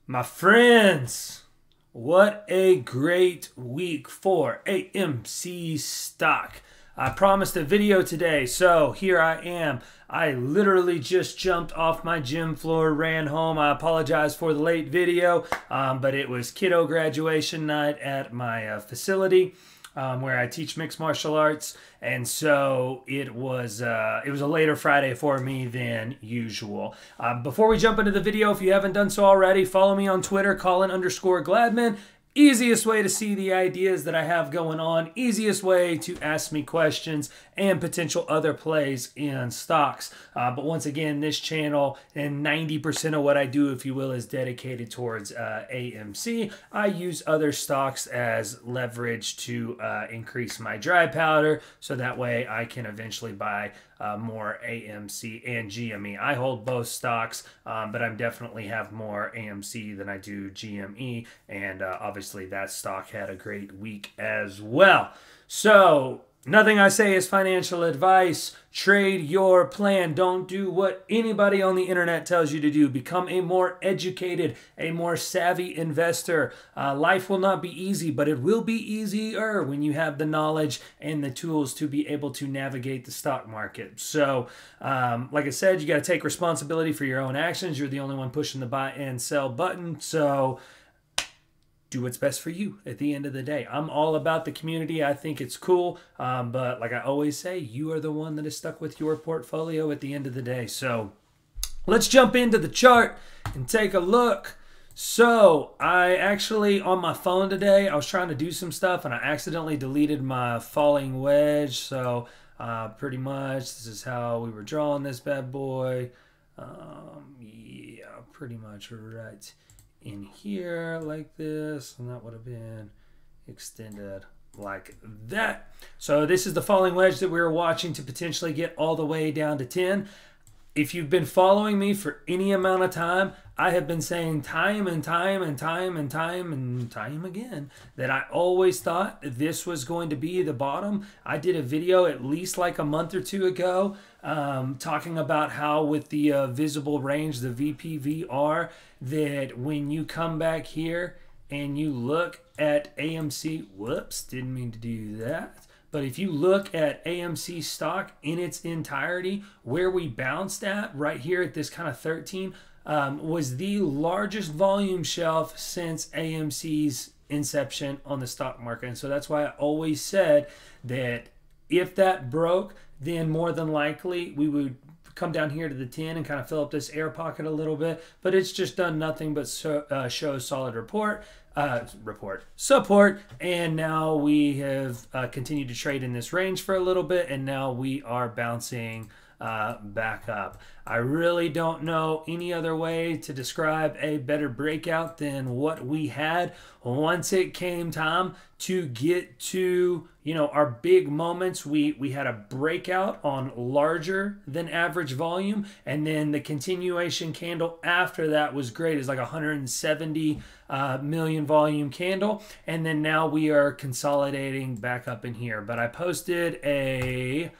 My friends, what a great week for AMC stock. I promised a video today, so here I am. I literally just jumped off my gym floor, ran home. I apologize for the late video, but it was kiddo graduation night at my facility. Where I teach mixed martial arts, and so it was a later Friday for me than usual. Before we jump into the video, if you haven't done so already, follow me on Twitter, Colin_Gladman. Easiest way to see the ideas that I have going on, easiest way to ask me questions and potential other plays in stocks. But once again, this channel and 90% of what I do, if you will, is dedicated towards AMC. I use other stocks as leverage to increase my dry powder, so that way I can eventually buy more AMC and GME. I hold both stocks, but I definitely have more AMC than I do GME, and obviously that stock had a great week as well. So nothing I say is financial advice. Trade your plan. Don't do what anybody on the internet tells you to do. Become a more educated, a more savvy investor. Life will not be easy, but it will be easier when you have the knowledge and the tools to be able to navigate the stock market. So, like I said, you got to take responsibility for your own actions. You're the only one pushing the buy and sell button. So do what's best for you at the end of the day. I'm all about the community. I think it's cool. But like I always say, you are the one that is stuck with your portfolio at the end of the day. So let's jump into the chart and take a look. So I actually, on my phone today, I was trying to do some stuff and I accidentally deleted my falling wedge. So pretty much this is how we were drawing this bad boy. Yeah, pretty much right in here like this, and that would have been extended like that. So this is the falling wedge that we were watching to potentially get all the way down to 10. If you've been following me for any amount of time, I have been saying time and time again that I always thought this was going to be the bottom. I did a video at least like a month or two ago talking about how with the visible range, the VPVR, that when you come back here and you look at AMC, whoops, didn't mean to do that. But if you look at AMC stock in its entirety, where we bounced at right here at this kind of 13 was the largest volume shelf since AMC's inception on the stock market. And so that's why I always said that if that broke, then more than likely we would come down here to the 10 and kind of fill up this air pocket a little bit. But it's just done nothing but show solid support, and now we have continued to trade in this range for a little bit, and now we are bouncing back up. I really don't know any other way to describe a better breakout than what we had once it came time to get to, you know, our big moments. We had a breakout on larger than average volume, and then the continuation candle after that was great. It's like 170 million volume candle, and then now we are consolidating back up in here. But I posted a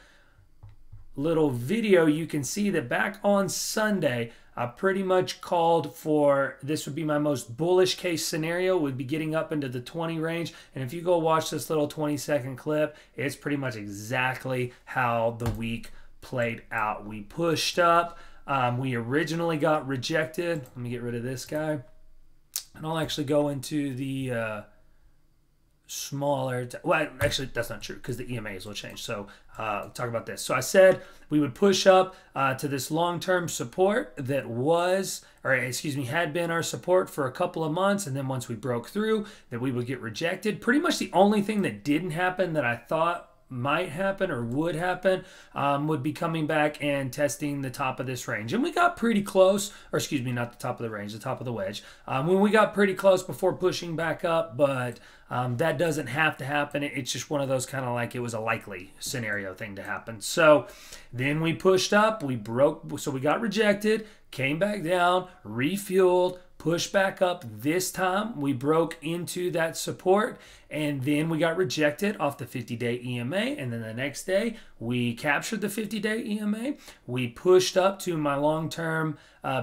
little video. You can see that back on Sunday, I pretty much called for this would be my most bullish case scenario, would be getting up into the 20 range. And if you go watch this little 20-second clip, it's pretty much exactly how the week played out. We pushed up. We originally got rejected. Let me get rid of this guy. And I'll actually go into the smaller, well, actually that's not true because the EMAs will change. So talk about this. So I said we would push up to this long-term support that was, or excuse me, had been our support for a couple of months, and then once we broke through, that we would get rejected. Pretty much the only thing that didn't happen that I thought might happen or would happen would be coming back and testing the top of this range. And we got pretty close, or excuse me, not the top of the range, the top of the wedge. When we got pretty close before pushing back up, but that doesn't have to happen. It's just one of those kind of like it was a likely scenario thing to happen. So then we pushed up, we broke, so we got rejected, came back down, refueled, Push back up this time. We broke into that support, and then we got rejected off the 50-day EMA. And then the next day, we captured the 50-day EMA. We pushed up to my long-term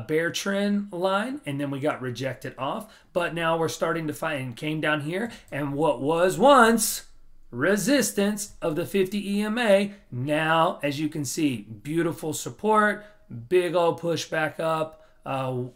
bear trend line, and then we got rejected off. But now we're starting to fight, and came down here, and what was once resistance of the 50 EMA, now, as you can see, beautiful support, big old push back up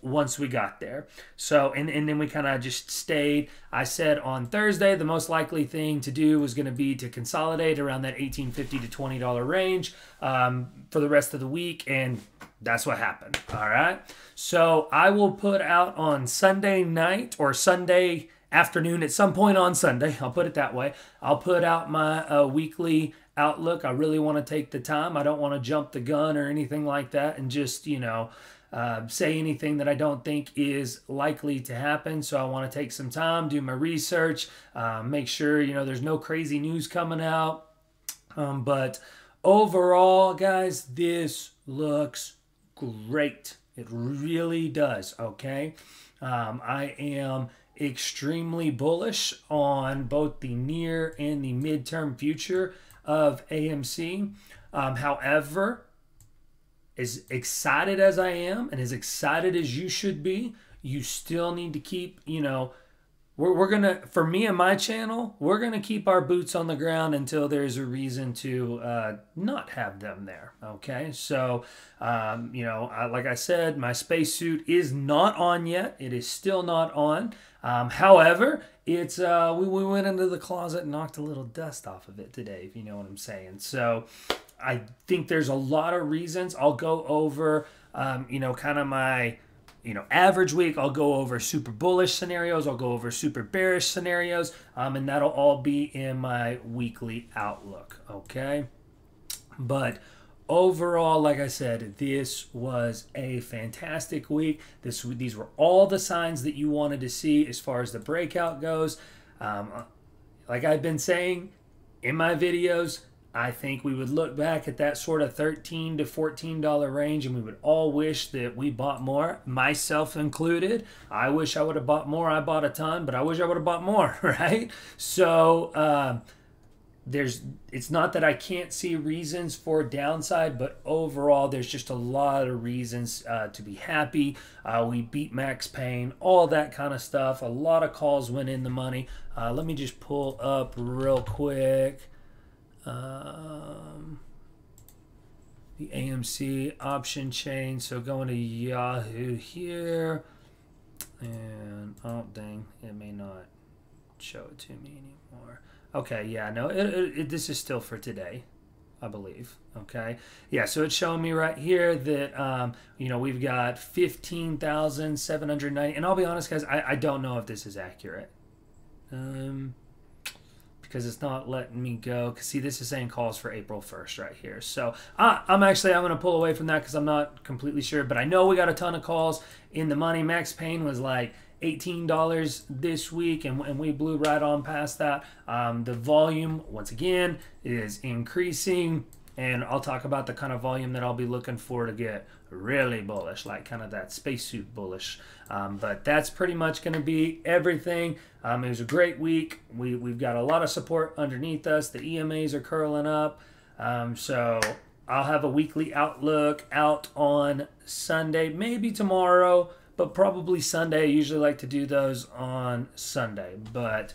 once we got there. So, and then we kind of just stayed. I said on Thursday, the most likely thing to do was going to be to consolidate around that $18.50 to $20 range for the rest of the week, and that's what happened. All right. So I will put out on Sunday night or Sunday afternoon at some point on Sunday. I'll put it that way. I'll put out my weekly outlook. I really want to take the time. I don't want to jump the gun or anything like that and just, say anything that I don't think is likely to happen. So I want to take some time, do my research, make sure, there's no crazy news coming out. But overall, guys, this looks great. It really does, okay? I am extremely bullish on both the near and the midterm future of AMC. However, as excited as I am and as excited as you should be, you still need to keep, we're going to, for me and my channel, we're going to keep our boots on the ground until there's a reason to not have them there. Okay. So, like I said, my spacesuit is not on yet. It is still not on. However, it's, we went into the closet and knocked a little dust off of it today, if you know what I'm saying. So I think there's a lot of reasons. I'll go over, kind of my, average week. I'll go over super bullish scenarios. I'll go over super bearish scenarios. And that'll all be in my weekly outlook. Okay. But overall, like I said, this was a fantastic week. These were all the signs that you wanted to see as far as the breakout goes. Like I've been saying in my videos, I think we would look back at that sort of $13 to $14 range, and we would all wish that we bought more, myself included. I wish I would have bought more. I bought a ton, but I wish I would have bought more, right? So it's not that I can't see reasons for downside, but overall there's just a lot of reasons to be happy. We beat Max Payne, all that kind of stuff. A lot of calls went in the money. Let me just pull up real quick. The AMC option chain. So going to Yahoo here, and oh dang, it may not show it to me anymore. Okay, yeah, no, this is still for today, I believe. Okay, yeah, so it's showing me right here that we've got 15,790, and I'll be honest, guys, I don't know if this is accurate. Because it's not letting me go. Because see, this is saying calls for April 1st right here. So I'm going to pull away from that because I'm not completely sure. But I know we got a ton of calls in the money. Max Payne was like $18 this week, and we blew right on past that. The volume, once again, is increasing. And I'll talk about the kind of volume that I'll be looking for to get really bullish, like kind of that spacesuit bullish. But that's pretty much going to be everything. It was a great week. We've got a lot of support underneath us. The EMAs are curling up. So I'll have a weekly outlook out on Sunday, maybe tomorrow, but probably Sunday. I usually like to do those on Sunday. But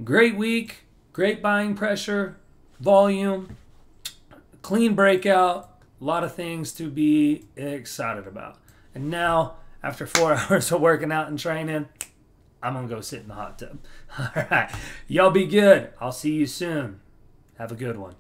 great week, great buying pressure, volume, clean breakout, a lot of things to be excited about. And now, after 4 hours of working out and training, I'm going to go sit in the hot tub. All right. Y'all be good. I'll see you soon. Have a good one.